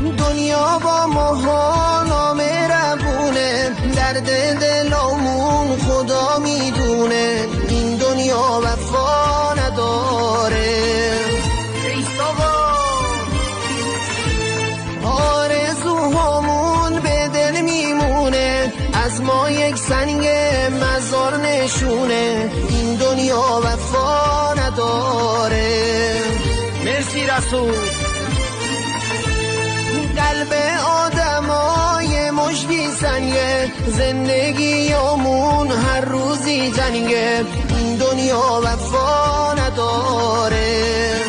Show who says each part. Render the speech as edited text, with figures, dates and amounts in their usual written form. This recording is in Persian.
Speaker 1: دنیا با ماها نامهربونه، درد دلامون خدا میدونه، این دنیا وفا نداره. آرزوهامون به دل میمونه، از ما یک سنگ مزار نشونه، این دنیا وفا نداره. مرسی رسول. قلب آدمای مشتی سنگه، زندگیامون هر روزی جنگه، این دنیا وفا نداره.